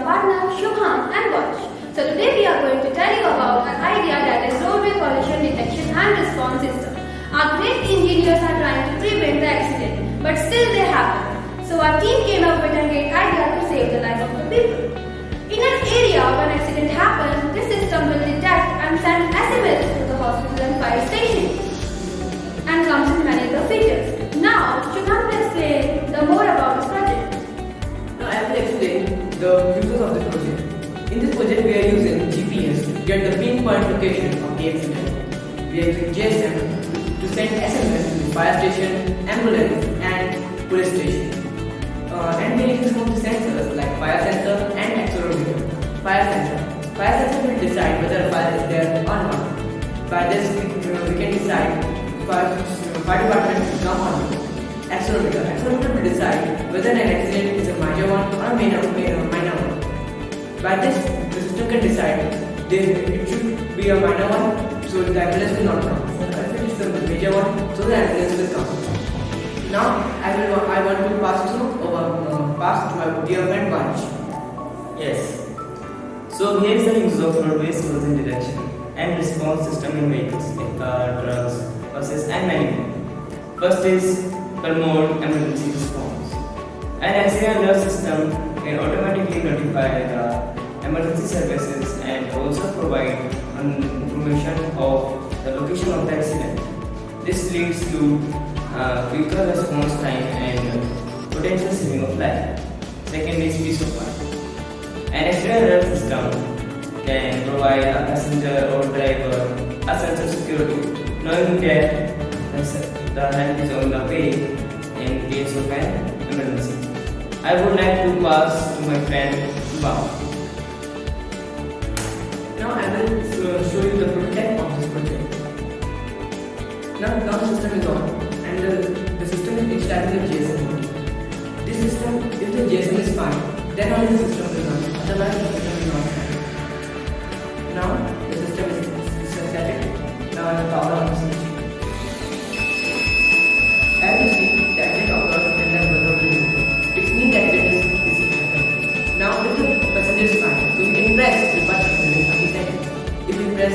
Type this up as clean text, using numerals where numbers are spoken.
partner Shubham and Watch. So today we are going to tell you about an idea that is roadway collision detection and response system. Our great engineers are trying to prevent the accident, but still they happen. So our team came up with a great idea to save the life of the people. In an area when an accident happens, this system will detect and send SMS to the hospital and fire station and comes with many other features. Now, Shubham will explain the more about this project. Now I will explain the uses of this project. In this project we are using GPS to get the pinpoint location of the accident. We are using GSM to send SMS to the fire station, ambulance and police station. And we are using some of the sensors like fire sensor and accelerometer. Fire sensor will decide whether a fire is there or not. By this we can decide fire department will come on. Accelerometer will decide whether an accident is a major one or a minor one. By this, the system can decide it should be a minor one, so the ambulance will not come. If it is a major one, so the ambulance will come. Now, I want to pass to my dear friend Vansh. Yes. So here is the use of roadways collision detection and response system in vehicles like car, trucks, buses and many more. First is remote emergency response. An accident alert system can automatically notify the emergency services and also provide information of the location of the accident. This leads to quicker response time and potential saving of life. Second is peace of mind. An accident alert system can provide a passenger or driver a sense of security, knowing that the help is on the way in case of an emergency. I would like to pass to my friend Shubham. Now I will show you the prototype of this project. Now the system is on and the system is installing the GSM mode. This system, if the GSM is fine, then only the system will run. Otherwise the system will not run. Now the system is set. Now I will power on the switch. As you see, the accident occurs and then the road will go. It means the accident is happening. Now if the passenger is fine, so we can press the button within 30 seconds. If we press